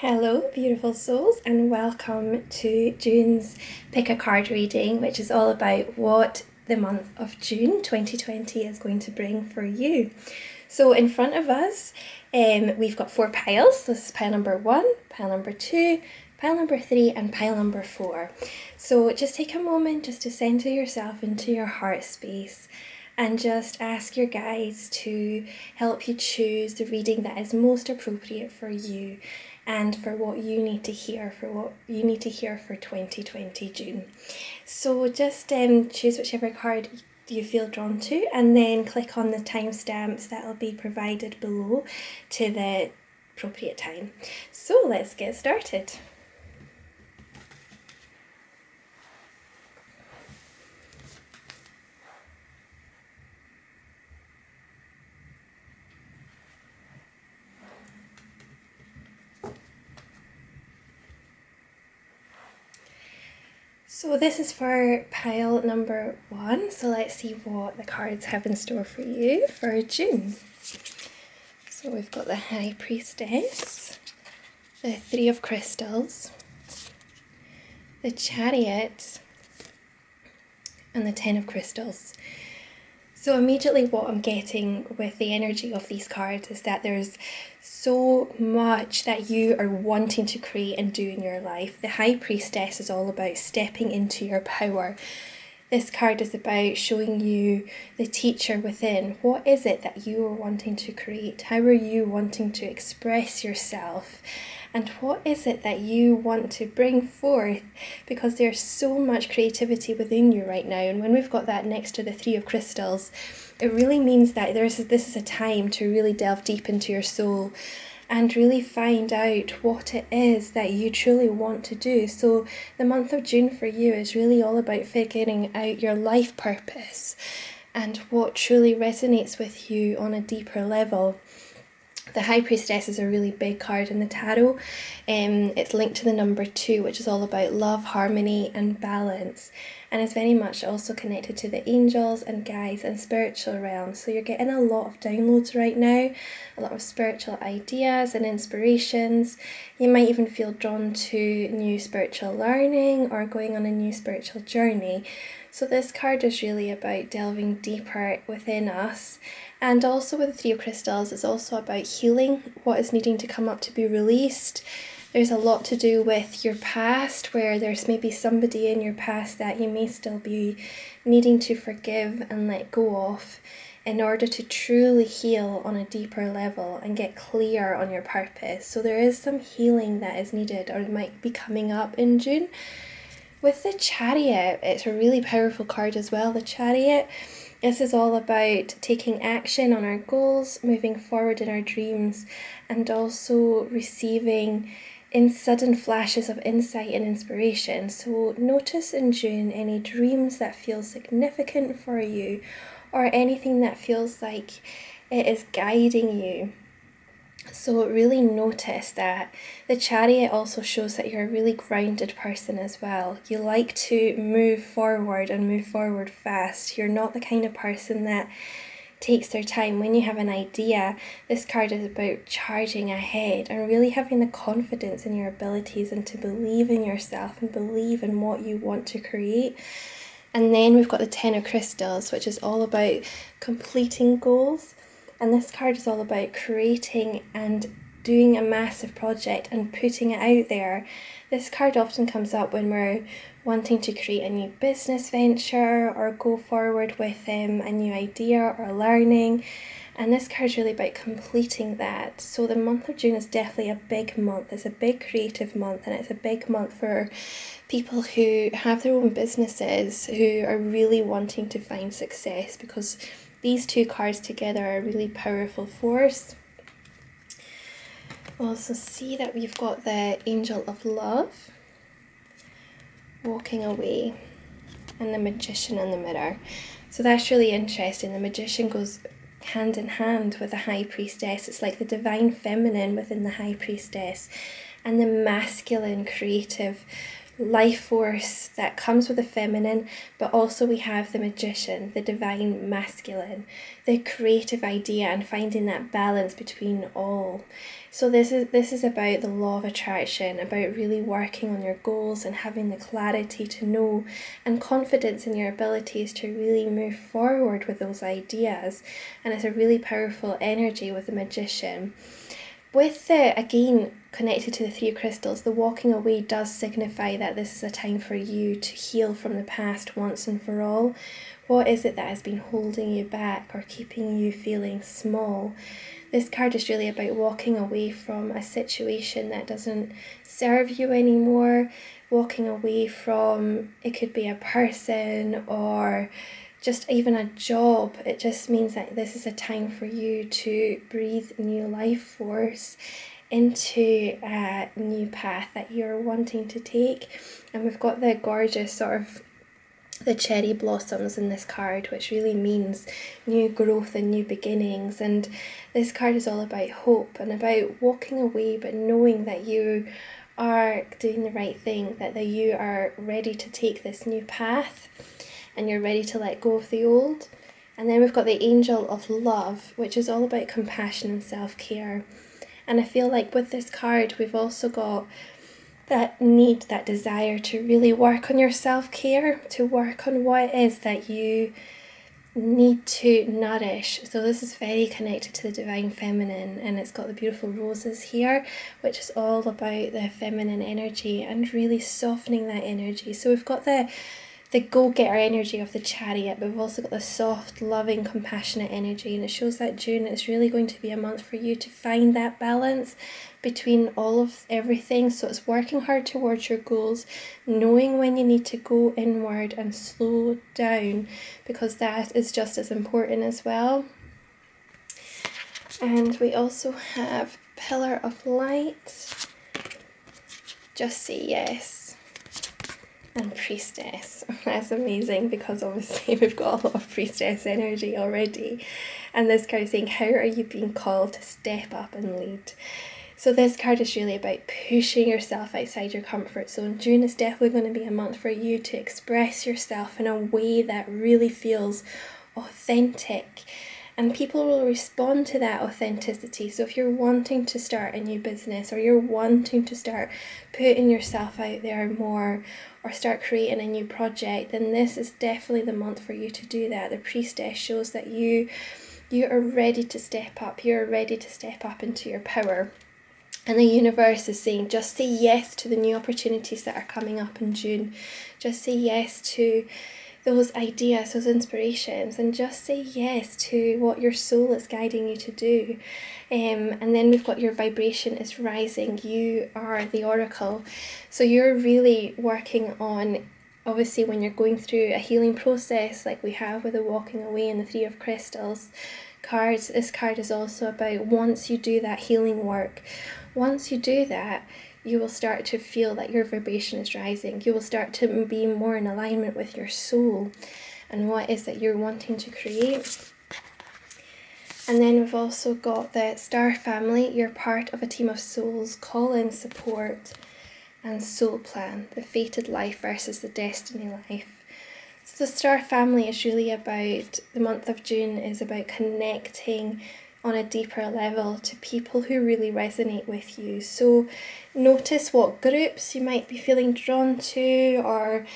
Hello, beautiful souls, and welcome to June's Pick a Card reading, which is all about what the month of June 2020 is going to bring for you. So in front of us, we've got 4 piles. This is pile number 1, pile number 2, pile number 3, and pile number 4. So just take a moment just to center yourself into your heart space and just ask your guides to help you choose the reading that is most appropriate for you and for what you need to hear, for 2020 June. So just choose whichever card you feel drawn to, and then click on the timestamps that will be provided below to the appropriate time. So let's get started. So this is for pile number 1, so let's see what the cards have in store for you for June. So we've got the High Priestess, the 3 of Crystals, the Chariot, and the 10 of Crystals. So immediately what I'm getting with the energy of these cards is that there's so much that you are wanting to create and do in your life. The High Priestess is all about stepping into your power. This card is about showing you the teacher within. What is it that you are wanting to create? How are you wanting to express yourself? And what is it that you want to bring forth? Because there's so much creativity within you right now. And when we've got that next to the 3 of Crystals, it really means that this is a time to really delve deep into your soul and really find out what it is that you truly want to do. So the month of June for you is really all about figuring out your life purpose and what truly resonates with you on a deeper level. The High Priestess is a really big card in the tarot. It's linked to the number 2, which is all about love, harmony, and balance. And it's very much also connected to the angels and guides and spiritual realms. So you're getting a lot of downloads right now, a lot of spiritual ideas and inspirations. You might even feel drawn to new spiritual learning or going on a new spiritual journey. So this card is really about delving deeper within us. And also with the 3 of Crystals, it's also about healing, what is needing to come up to be released. There's a lot to do with your past, where there's maybe somebody in your past that you may still be needing to forgive and let go of in order to truly heal on a deeper level and get clear on your purpose. So there is some healing that is needed, or it might be coming up in June. With the Chariot, it's a really powerful card as well. The Chariot, this is all about taking action on our goals, moving forward in our dreams, and also receiving in sudden flashes of insight and inspiration. So notice in June any dreams that feel significant for you, or anything that feels like it is guiding you. So really notice that. The Chariot also shows that you're a really grounded person as well. You like to move forward and move forward fast. You're not the kind of person that takes their time. When you have an idea, this card is about charging ahead and really having the confidence in your abilities and to believe in yourself and believe in what you want to create. And then we've got the 10 of Crystals, which is all about completing goals. And this card is all about creating and doing a massive project and putting it out there. This card often comes up when we're wanting to create a new business venture or go forward with a new idea or learning. And this card is really about completing that. So the month of June is definitely a big month. It's a big creative month, and it's a big month for people who have their own businesses, who are really wanting to find success, because these 2 cards together are a really powerful force. We'll also see that we've got the Angel of Love walking away and the Magician in the mirror. So that's really interesting. The Magician goes hand in hand with the High Priestess. It's like the divine feminine within the High Priestess and the masculine creative life force that comes with the feminine, but also we have the magician, the divine masculine, the creative idea, and finding that balance between all. So this is about the law of attraction, about really working on your goals and having the clarity to know and confidence in your abilities to really move forward with those ideas. And it's a really powerful energy with the magician. With the, again, connected to the 3 of crystals, the walking away does signify that this is a time for you to heal from the past once and for all. What is it that has been holding you back or keeping you feeling small? This card is really about walking away from a situation that doesn't serve you anymore, walking away from, it could be a person or just even a job. It just means that this is a time for you to breathe new life force into a new path that you're wanting to take. And we've got the gorgeous sort of the cherry blossoms in this card, which really means new growth and new beginnings. And this card is all about hope and about walking away, but knowing that you are doing the right thing, that you are ready to take this new path and you're ready to let go of the old. And then we've got the angel of love, which is all about compassion and self-care. And I feel like with this card, we've also got that need, that desire to really work on your self-care, to work on what it is that you need to nourish. So this is very connected to the divine feminine, and it's got the beautiful roses here, which is all about the feminine energy and really softening that energy. So we've got the go-getter energy of the chariot, but we've also got the soft, loving, compassionate energy, and it shows that June is really going to be a month for you to find that balance between all of everything. So it's working hard towards your goals, knowing when you need to go inward and slow down, because that is just as important as well. And we also have Pillar of Light, just say yes, and Priestess. That's amazing, because obviously we've got a lot of Priestess energy already, and this card is saying, how are you being called to step up and lead? So this card is really about pushing yourself outside your comfort zone. June is definitely going to be a month for you to express yourself in a way that really feels authentic, and people will respond to that authenticity. So if you're wanting to start a new business, or you're wanting to start putting yourself out there more, or start creating a new project, then this is definitely the month for you to do that. The Priestess shows that you are ready to step up. You're ready to step up into your power. And the universe is saying, just say yes to the new opportunities that are coming up in June. Just say yes to those ideas, those inspirations, and just say yes to what your soul is guiding you to do. And then we've got your vibration is rising. You are the oracle. So you're really working on, obviously when you're going through a healing process like we have with the walking away and the 3 of crystals cards, this card is also about once you do that healing work, once you do that, you will start to feel that your vibration is rising. You will start to be more in alignment with your soul and what is that you're wanting to create. And then we've also got the Star Family. You're part of a team of souls, call-in support, and soul plan, the fated life versus the destiny life. So the Star Family is really about, the month of June is about connecting on a deeper level to people who really resonate with you. So notice what groups you might be feeling drawn to, or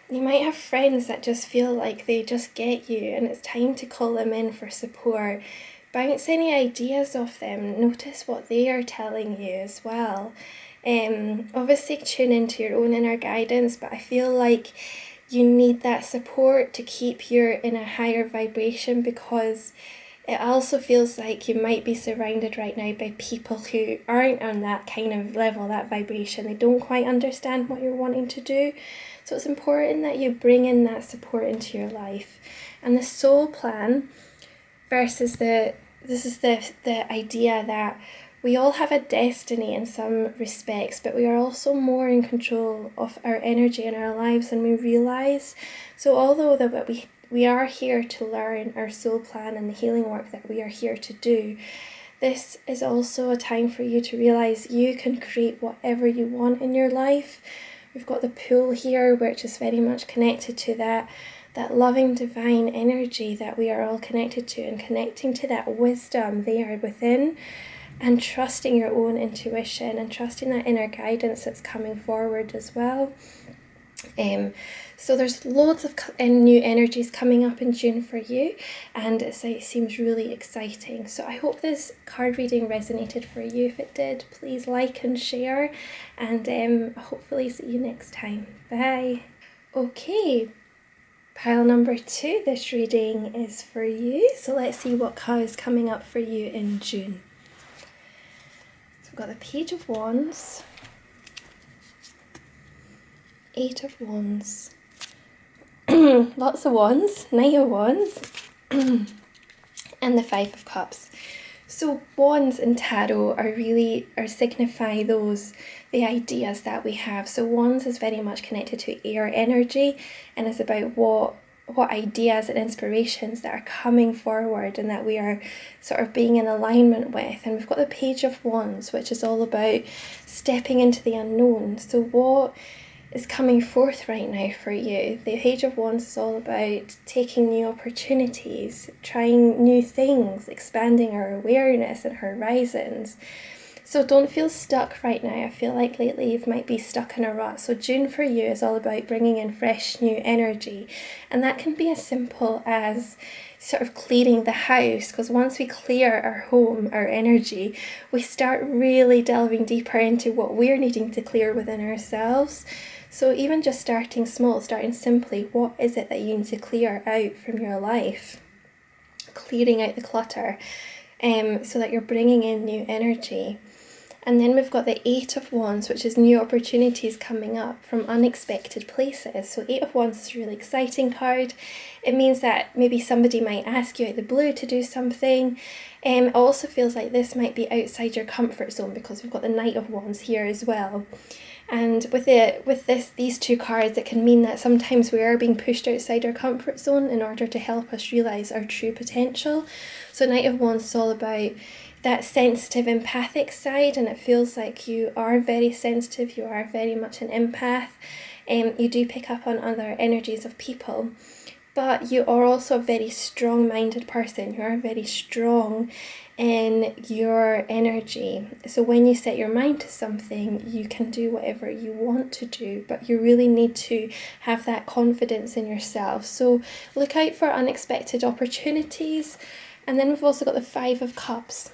you might have friends that just feel like they just get you, and it's time to call them in for support. Bounce any ideas off them. Notice what they are telling you as well. Obviously tune into your own inner guidance, but I feel like you need that support to keep you in a higher vibration, because it also feels like you might be surrounded right now by people who aren't on that kind of level, that vibration. They don't quite understand what you're wanting to do. So it's important that you bring in that support into your life. And the soul plan versus this is the idea that we all have a destiny in some respects, but we are also more in control of our energy and our lives than we realise. So although that we are here to learn our soul plan and the healing work that we are here to do, this is also a time for you to realise you can create whatever you want in your life We've got the pool here, which is very much connected to that loving divine energy that we are all connected to, and connecting to that wisdom there within, and trusting your own intuition and trusting that inner guidance that's coming forward as well. So there's loads of new energies coming up in June for you, and it seems really exciting. So I hope this card reading resonated for you. If it did, please like and share, and hopefully see you next time. Bye. Okay, pile number 2, this reading is for you. So let's see what card is coming up for you in June. So we've got the Page of Wands, 8 of Wands, lots of wands, 9 of wands, and the 5 of Cups. So wands in tarot signify the ideas that we have. So wands is very much connected to air energy, and is about what ideas and inspirations that are coming forward and that we are sort of being in alignment with. And we've got the Page of Wands, which is all about stepping into the unknown. So what is coming forth right now for you? The Page of Wands is all about taking new opportunities, trying new things, expanding our awareness and horizons. So don't feel stuck right now. I feel like lately you might be stuck in a rut. So June for you is all about bringing in fresh new energy. And that can be as simple as sort of clearing the house, because once we clear our home, our energy, we start really delving deeper into what we're needing to clear within ourselves. So even just starting small, starting simply, what is it that you need to clear out from your life? Clearing out the clutter, so that you're bringing in new energy. And then we've got the 8 of Wands, which is new opportunities coming up from unexpected places. So 8 of Wands is a really exciting card. It means that maybe somebody might ask you out of the blue to do something. It also feels like this might be outside your comfort zone, because we've got the Knight of Wands here as well. And with these two cards, it can mean that sometimes we are being pushed outside our comfort zone in order to help us realise our true potential. So Knight of Wands is all about that sensitive, empathic side, and it feels like you are very sensitive, you are very much an empath, and you do pick up on other energies of people. But you are also a very strong-minded person. You are very strong in your energy. So when you set your mind to something, you can do whatever you want to do, but you really need to have that confidence in yourself. So look out for unexpected opportunities. And then we've also got the 5 of Cups.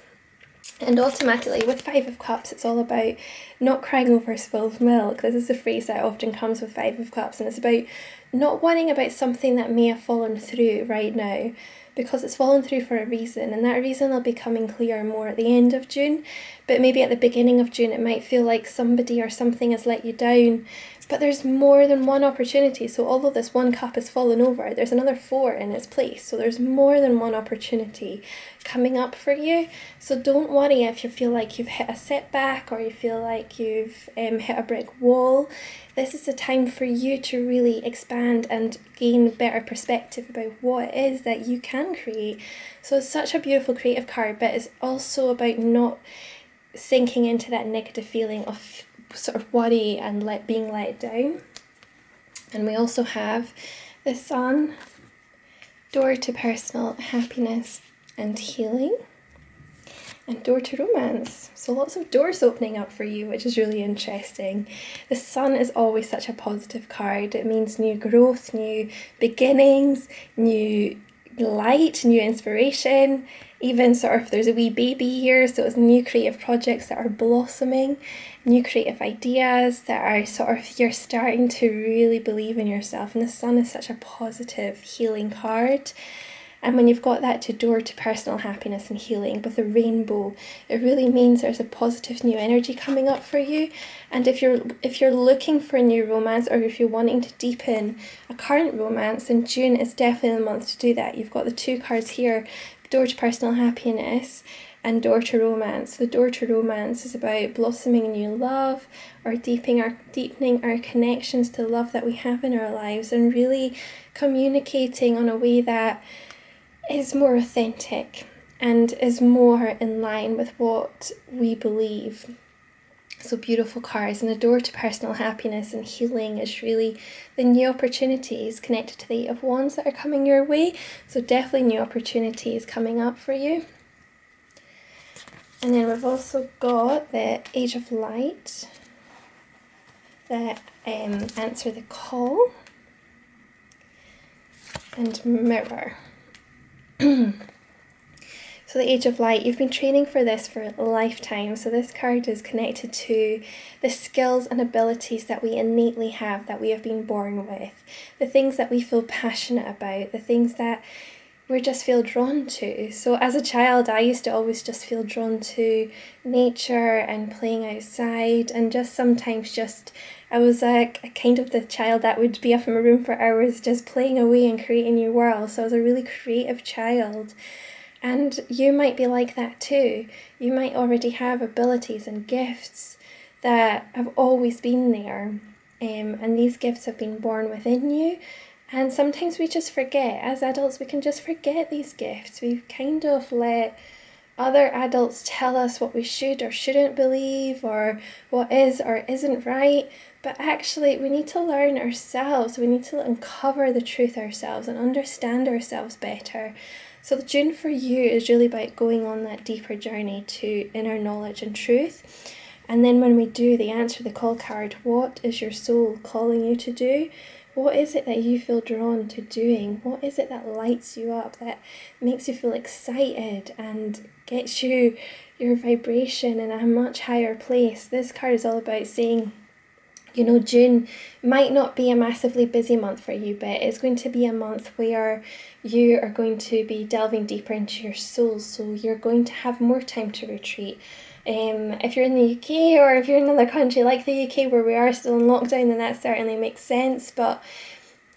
And automatically with 5 of Cups, it's all about not crying over spilled milk. This is the phrase that often comes with 5 of Cups, and it's about not worrying about something that may have fallen through right now, because it's fallen through for a reason, and that reason will be coming clear more at the end of June. But maybe at the beginning of June it might feel like somebody or something has let you down, but there's more than one opportunity. So although this one cup has fallen over, there's another 4 in its place. So there's more than one opportunity coming up for you. So don't worry if you feel like you've hit a setback, or you feel like you've hit a brick wall. This is the time for you to really expand and gain better perspective about what it is that you can create. So it's such a beautiful creative card, but it's also about not sinking into that negative feeling of sort of worry and being let down. And we also have the Sun, door to personal happiness and healing, and door to romance. So lots of doors opening up for you, which is really interesting. The Sun is always such a positive card. It means new growth, new beginnings, new light, new inspiration. Even sort of there's a wee baby here, so it's new creative projects that are blossoming, new creative ideas that are sort of, you're starting to really believe in yourself. And the Sun is such a positive, healing card. And when you've got that to door to personal happiness and healing with a rainbow, it really means there's a positive new energy coming up for you. And if you're looking for a new romance, or if you're wanting to deepen a current romance, then June is definitely the month to do that. You've got the 2 cards here, door to personal happiness and door to romance. The door to romance is about blossoming new love, or deepening our connections to love that we have in our lives, and really communicating on a way that is more authentic and is more in line with what we believe. So beautiful cards, and a door to personal happiness and healing is really the new opportunities connected to the Eight of Wands that are coming your way. So definitely new opportunities coming up for you. And then we've also got the Age of Light, the Answer the Call, and Mirror. So the Age of Light, you've been training for this for a lifetime. So this card is connected to the skills and abilities that we innately have, that we have been born with. The things that we feel passionate about, the things that we just feel drawn to. So as a child, I used to always just feel drawn to nature and playing outside, and just sometimes just, I was a kind of the child that would be up in my room for hours just playing away and creating new worlds. So I was a really creative child. And you might be like that too. You might already have abilities and gifts that have always been there. And these gifts have been born within you. And sometimes we just forget. As adults, we can just forget these gifts. We kind of let other adults tell us what we should or shouldn't believe, or what is or isn't right. But actually, we need to learn ourselves. We need to uncover the truth ourselves and understand ourselves better. So the June for you is really about going on that deeper journey to inner knowledge and truth. And then when we do the Answer the Call card, what is your soul calling you to do? What is it that you feel drawn to doing? What is it that lights you up, that makes you feel excited and gets your vibration in a much higher place? This card is all about saying, you know, June might not be a massively busy month for you, but it's going to be a month where you are going to be delving deeper into your soul. So you're going to have more time to retreat. If you're in the UK, or if you're in another country like the UK where we are still in lockdown, then that certainly makes sense. But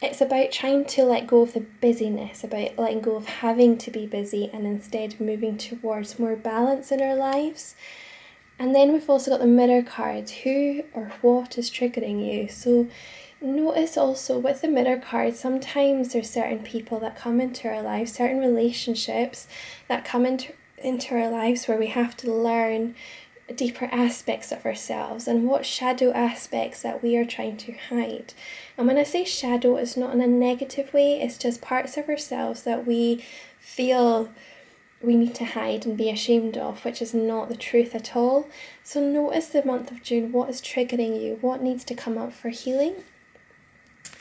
it's about trying to let go of the busyness, about letting go of having to be busy, and instead moving towards more balance in our lives. And then we've also got the Mirror card, who or what is triggering you. So notice also with the Mirror card, sometimes there's certain people that come into our lives, certain relationships that come into our lives where we have to learn deeper aspects of ourselves and what shadow aspects that we are trying to hide. And when I say shadow, it's not in a negative way, it's just parts of ourselves that we feel we need to hide and be ashamed of, which is not the truth at all. So notice the month of June, what is triggering you, what needs to come up for healing.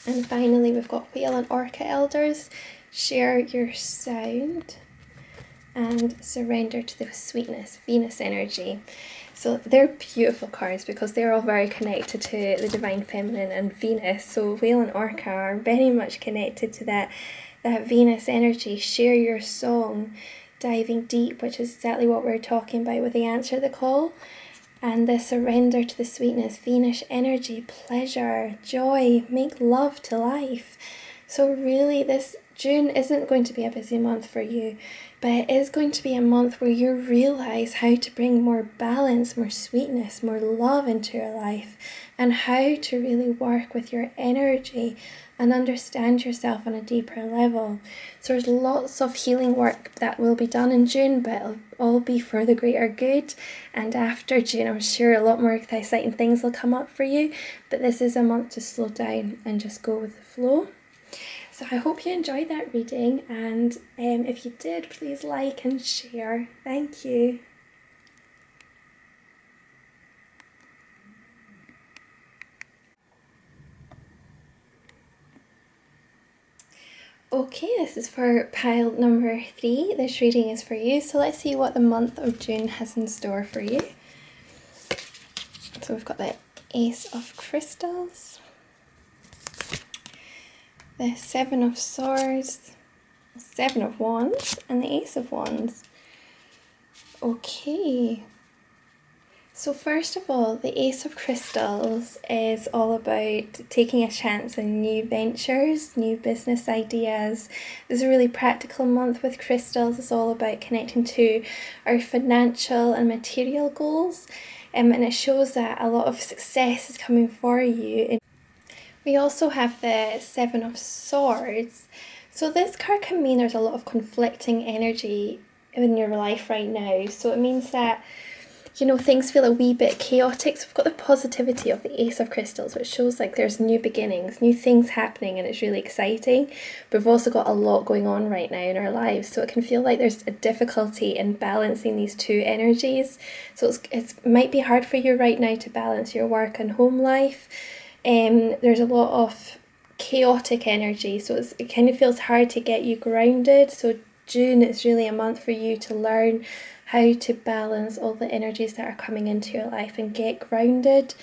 And finally, we've got Whale and Orca Elders, share your sound and surrender to the sweetness, Venus energy. So they're beautiful cards because they're all very connected to the Divine Feminine and Venus. So Whale and Orca are very much connected to that Venus energy. Share your song, diving deep, which is exactly what we're talking about with the Answer the Call. And the surrender to the sweetness, Venus energy, pleasure, joy, make love to life. So really this June isn't going to be a busy month for you, but it is going to be a month where you realize how to bring more balance, more sweetness, more love into your life, and how to really work with your energy and understand yourself on a deeper level. So there's lots of healing work that will be done in June, but it'll all be for the greater good. And after June, I'm sure a lot more exciting things will come up for you, but this is a month to slow down and just go with the flow. So I hope you enjoyed that reading, and if you did, please like and share. Thank you. Okay, this is for pile number 3. This reading is for you. So let's see what the month of June has in store for you. So we've got the Ace of Crystals, the Seven of Swords, the Seven of Wands, and the Ace of Wands. Okay. So first of all, the Ace of Crystals is all about taking a chance on new ventures, new business ideas. This is a really practical month with crystals. It's all about connecting to our financial and material goals. And it shows that a lot of success is coming for you. We also have the Seven of Swords. So this card can mean there's a lot of conflicting energy in your life right now. So it means that things feel a wee bit chaotic. So we've got the positivity of the Ace of Crystals, which shows like there's new beginnings, new things happening, and it's really exciting. But we've also got a lot going on right now in our lives, so it can feel like there's a difficulty in balancing these two energies. So it might be hard for you right now to balance your work and home life. There's a lot of chaotic energy, so it kind of feels hard to get you grounded. So June is really a month for you to learn how to balance all the energies that are coming into your life and get grounded.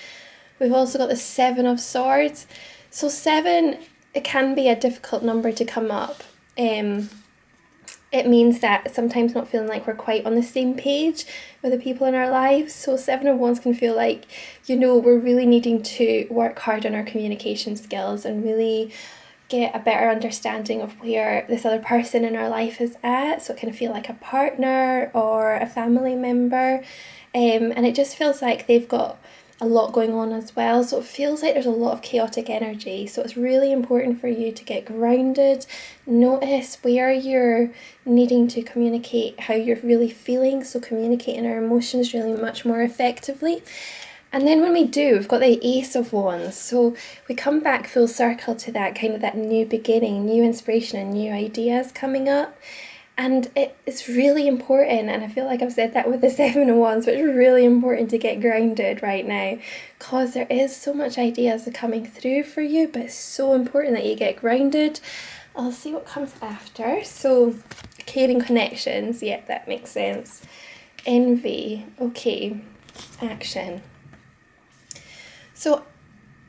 We've also got the 7 of Swords. So 7, it can be a difficult number to come up. It means that sometimes not feeling like we're quite on the same page with the people in our lives. So 7 of Wands can feel like, we're really needing to work hard on our communication skills and really get a better understanding of where this other person in our life is at. So it can feel like a partner or a family member, and it just feels like they've got a lot going on as well. So it feels like there's a lot of chaotic energy. So it's really important for you to get grounded, notice where you're needing to communicate how you're really feeling, so communicating our emotions really much more effectively. And then when we do, we've got the Ace of Wands. So we come back full circle to that kind of that new beginning, new inspiration and new ideas coming up. And it's really important, and I feel like I've said that with the 7 of Wands, but it's really important to get grounded right now, because there is so much ideas coming through for you, but it's so important that you get grounded. I'll see what comes after. So caring connections, yeah, that makes sense. Envy, okay, action. So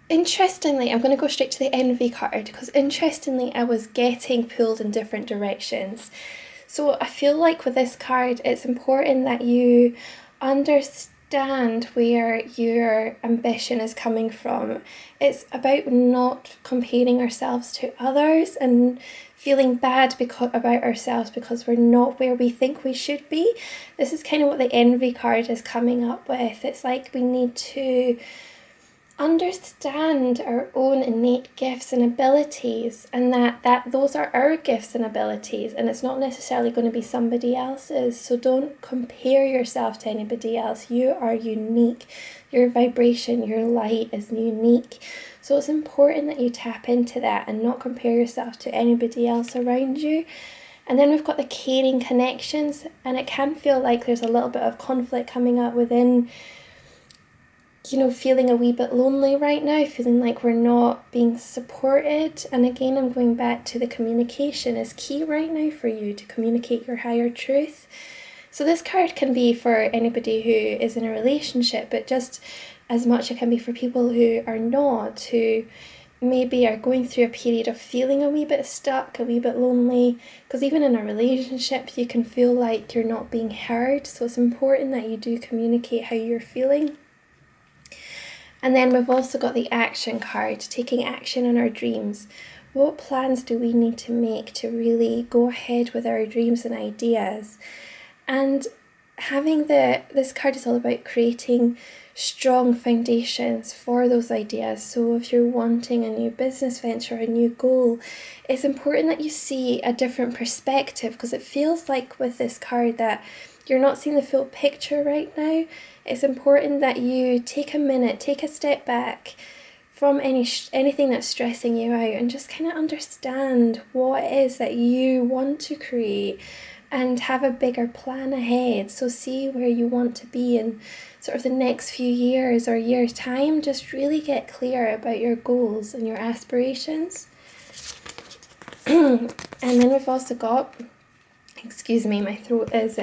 interestingly, I'm going to go straight to the envy card, because interestingly I was getting pulled in different directions. So I feel like with this card, it's important that you understand where your ambition is coming from. It's about not comparing ourselves to others and feeling bad about ourselves because we're not where we think we should be. This is kind of what the envy card is coming up with. It's like we need to understand our own innate gifts and abilities, and that those are our gifts and abilities, and it's not necessarily going to be somebody else's. So don't compare yourself to anybody else. You are unique. Your vibration, your light is unique. So it's important that you tap into that and not compare yourself to anybody else around you. And then we've got the caring connections, and it can feel like there's a little bit of conflict coming up within, feeling a wee bit lonely right now, feeling like we're not being supported. And again, I'm going back to the communication is key right now for you to communicate your higher truth. So this card can be for anybody who is in a relationship, but just as much it can be for people who are not, who maybe are going through a period of feeling a wee bit stuck, a wee bit lonely, because even in a relationship you can feel like you're not being heard. So it's important that you do communicate how you're feeling. And then we've also got the action card, taking action on our dreams. What plans do we need to make to really go ahead with our dreams and ideas? And having this card is all about creating strong foundations for those ideas. So if you're wanting a new business venture, a new goal, it's important that you see a different perspective, because it feels like with this card that you're not seeing the full picture right now. It's important that you take a minute, take a step back from anything that's stressing you out, and just kind of understand what it is that you want to create and have a bigger plan ahead. So see where you want to be in sort of the next few years or years' time. Just really get clear about your goals and your aspirations. And then we've also got, excuse me, my throat is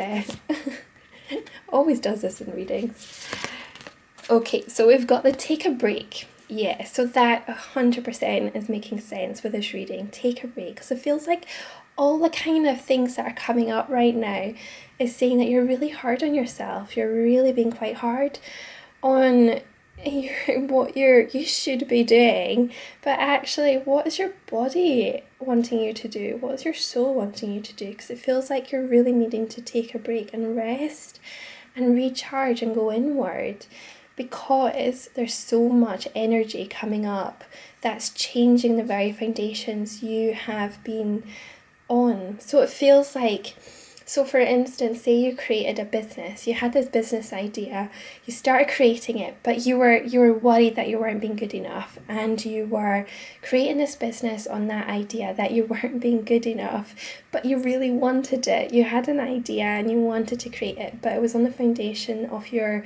always does this in readings. Okay, so we've got the take a break. Yeah, so that 100% is making sense with this reading. Take a break, because it feels like all the kind of things that are coming up right now is saying that you're really hard on yourself. You're really being quite hard on what you should be doing, but actually what is your body wanting you to do? What is your soul wanting you to do? Because it feels like you're really needing to take a break and rest and recharge and go inward, because there's so much energy coming up that's changing the very foundations you have been on. So it feels like So for instance, say you created a business, you had this business idea, you started creating it, but you were worried that you weren't being good enough, and you were creating this business on that idea that you weren't being good enough, but you really wanted it. You had an idea and you wanted to create it, but it was on the foundation of your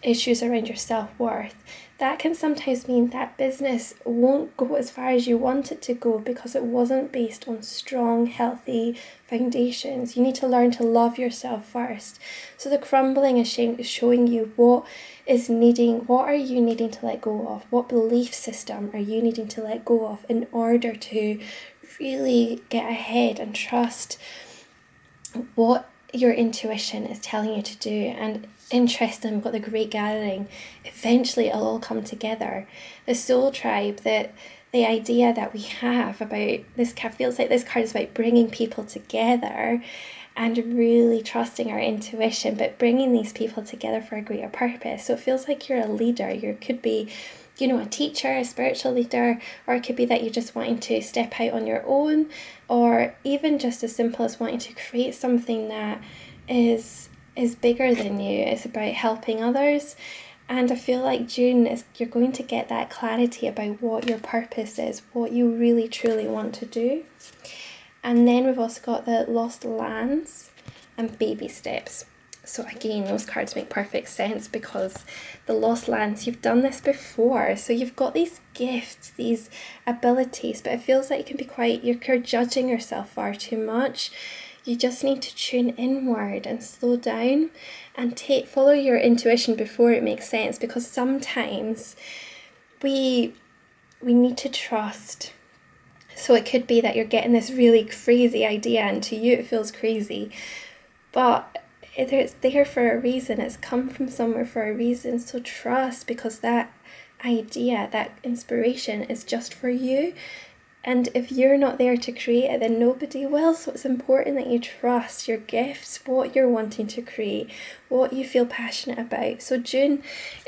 issues around your self-worth. That can sometimes mean that business won't go as far as you want it to go because it wasn't based on strong, healthy foundations. You need to learn to love yourself first. So the crumbling is showing you what are you needing to let go of? What belief system are you needing to let go of in order to really get ahead and trust what your intuition is telling you to do? And interesting, we've got the Great Gathering. Eventually it'll all come together. The soul tribe, that the idea that we have about this feels like this card is about bringing people together and really trusting our intuition, but bringing these people together for a greater purpose. So it feels like you're a leader. You could be, a teacher, a spiritual leader, or it could be that you're just wanting to step out on your own, or even just as simple as wanting to create something that is bigger than you. It's about helping others. And I feel like June you're going to get that clarity about what your purpose is, what you really truly want to do. And then we've also got the Lost Lands and Baby Steps. So again, those cards make perfect sense because the Lost Lands, you've done this before. So you've got these gifts, these abilities, but it feels like you're judging yourself far too much. You just need to tune inward and slow down and follow your intuition before it makes sense, because sometimes we need to trust. So it could be that you're getting this really crazy idea and to you it feels crazy, but it's there for a reason. It's come from somewhere for a reason. So trust, because that idea, that inspiration is just for you. And if you're not there to create it, then nobody will. So it's important that you trust your gifts, what you're wanting to create, what you feel passionate about. So June,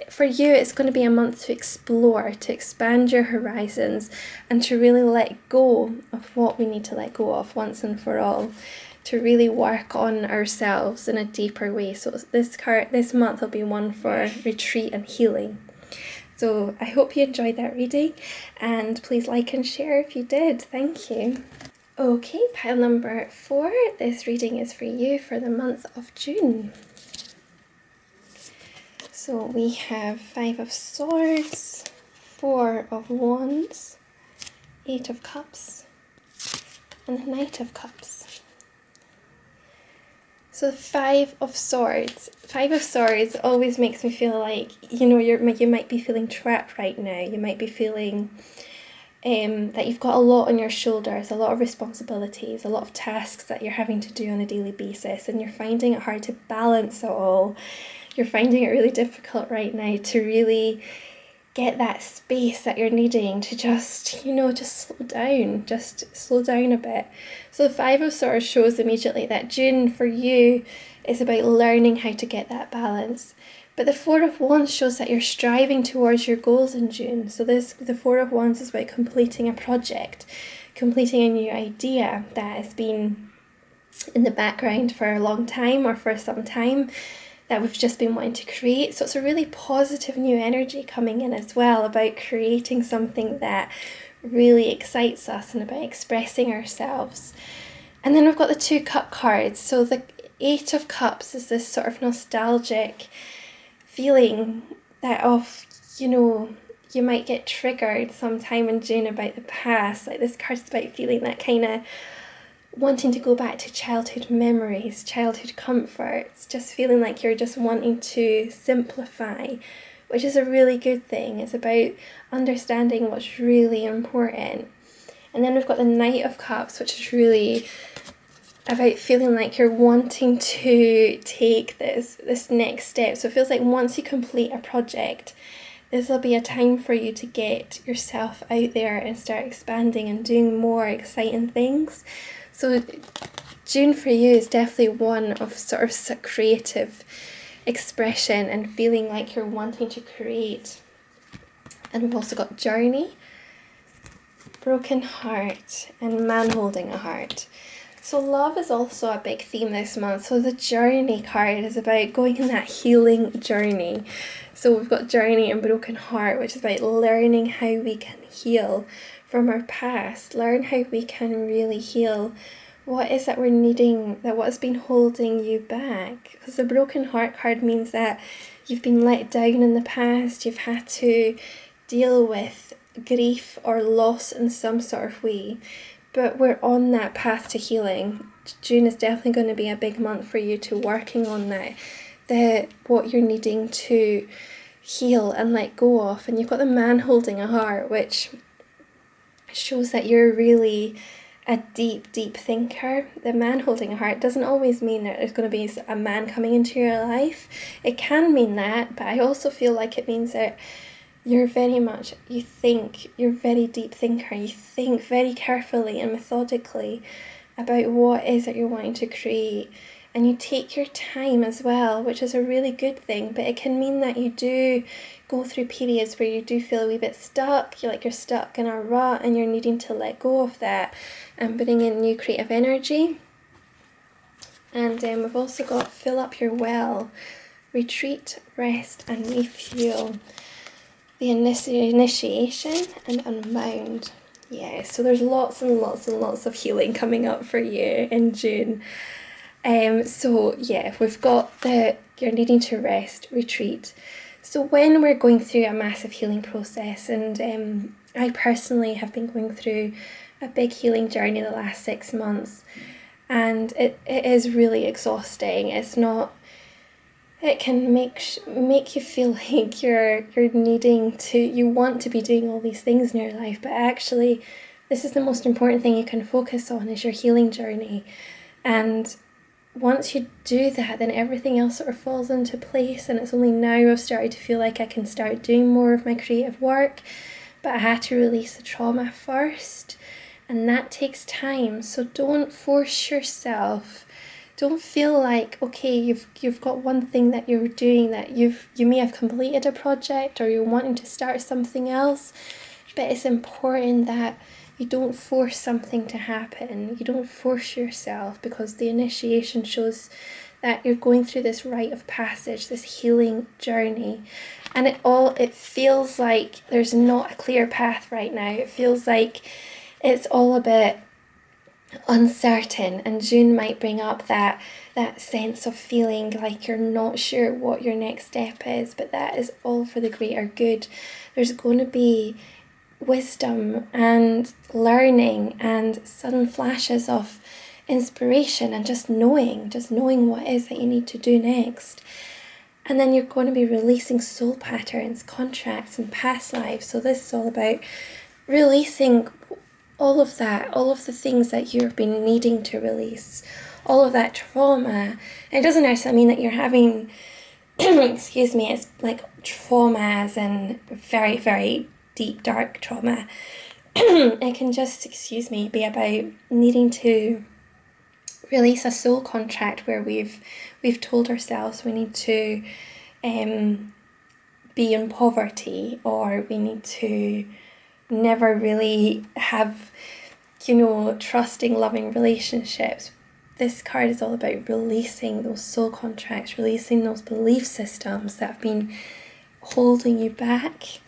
for you, it's going to be a month to explore, to expand your horizons, and to really let go of what we need to let go of once and for all, to really work on ourselves in a deeper way. So this month will be one for retreat and healing. So I hope you enjoyed that reading, and please like and share if you did. Thank you. Okay, pile number 4. This reading is for you for the month of June. So we have 5 of Swords, 4 of Wands, 8 of Cups, and the Knight of Cups. So 5 of Swords. 5 of Swords always makes me feel like, you might be feeling trapped right now. You might be feeling that you've got a lot on your shoulders, a lot of responsibilities, a lot of tasks that you're having to do on a daily basis, and you're finding it hard to balance it all. You're finding it really difficult right now to really get that space that you're needing to just slow down a bit. So the 5 of Swords shows immediately that June for you is about learning how to get that balance. But the 4 of Wands shows that you're striving towards your goals in June. So the 4 of Wands is about completing a project, completing a new idea that has been in the background for a long time or for some time, that we've just been wanting to create. So it's a really positive new energy coming in as well, about creating something that really excites us and about expressing ourselves. And then we've got the 2 cup cards. So the 8 of Cups is this sort of nostalgic feeling that you might get triggered sometime in June about the past. Like this card's about feeling that kind of wanting to go back to childhood memories, childhood comforts, just feeling like you're just wanting to simplify, which is a really good thing. It's about understanding what's really important. And then we've got the Knight of Cups, which is really about feeling like you're wanting to take this next step. So it feels like once you complete a project, this will be a time for you to get yourself out there and start expanding and doing more exciting things. So June for you is definitely one of sort of creative expression and feeling like you're wanting to create. And we've also got Journey, Broken Heart, and Man Holding a Heart. So love is also a big theme this month. So the journey card is about going in that healing journey. So we've got journey and broken heart, which is about learning how we can heal from our past, learn how we can really heal what is that we're needing, that what's been holding you back. Because the broken heart card means that you've been let down in the past, you've had to deal with grief or loss in some sort of way. But we're on that path to healing. June is definitely going to be a big month for you to working on that, what you're needing to heal and let go of. And you've got the man holding a heart, which shows that you're really a deep, deep thinker. The man holding a heart doesn't always mean that there's going to be a man coming into your life. It can mean that, but I also feel like it means that you're you're very deep thinker. You think very carefully and methodically about what is that you're wanting to create. And you take your time as well, which is a really good thing. But it can mean that you do go through periods where you do feel a wee bit stuck. You're stuck in a rut and you're needing to let go of that and bring in new creative energy. And we've also got fill up your well, retreat, rest and refuel. The initiation and unbound. Yeah, so there's lots and lots and lots of healing coming up for you in June. So yeah, we've got you're needing to rest, retreat. So when we're going through a massive healing process, and I personally have been going through a big healing journey the last 6 months, and it is really exhausting. It can make you feel like you're needing to, you want to be doing all these things in your life, but actually this is the most important thing you can focus on, is your healing journey. And once you do that, then everything else sort of falls into place. And it's only now I've started to feel like I can start doing more of my creative work, but I had to release the trauma first, and that takes time. So don't force yourself. Don't feel like, okay, you've got one thing that you're doing, that you may have completed a project or you're wanting to start something else, but it's important that you don't force something to happen. You don't force yourself, because the initiation shows that you're going through this rite of passage, this healing journey. And it feels like there's not a clear path right now. It feels like it's all a bit uncertain, and June might bring up that sense of feeling like you're not sure what your next step is, but that is all for the greater good. There's going to be wisdom and learning and sudden flashes of inspiration and just knowing what it is that you need to do next. And then you're going to be releasing soul patterns, contracts and past lives. So this is all about releasing all of the things that you've been needing to release, all of that trauma. It doesn't necessarily mean that you're having, excuse me, it's like traumas and very, very deep, dark trauma. It can just, be about needing to release a soul contract where we've told ourselves we need to be in poverty, or we need to never really have, trusting, loving relationships. This card is all about releasing those soul contracts, releasing those belief systems that have been holding you back.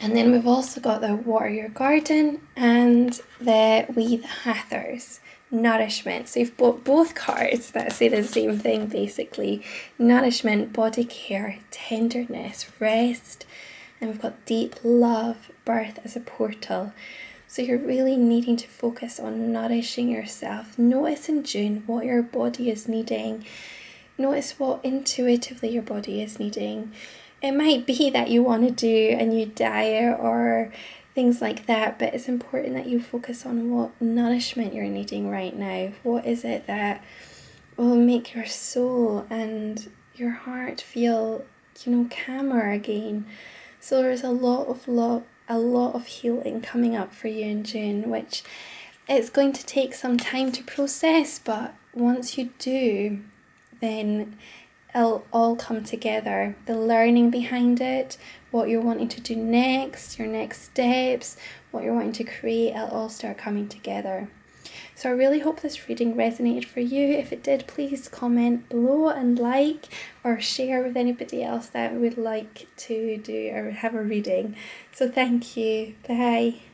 And then we've also got the Warrior Garden and the We the Hathors, nourishment. So you've got both cards that say the same thing basically. Nourishment, body care, tenderness, rest. And we've got deep love, birth as a portal. So you're really needing to focus on nourishing yourself. Notice in June what your body is needing. Notice what intuitively your body is needing. It might be that you want to do a new diet or things like that, but it's important that you focus on what nourishment you're needing right now. What is it that will make your soul and your heart feel, calmer again? So there's a lot of healing coming up for you in June, which it's going to take some time to process, but once you do, then it'll all come together. The learning behind it, what you're wanting to do next, your next steps, what you're wanting to create, it'll all start coming together. So I really hope this reading resonated for you. If it did, please comment below and like or share with anybody else that would like to do or have a reading. So thank you. Bye.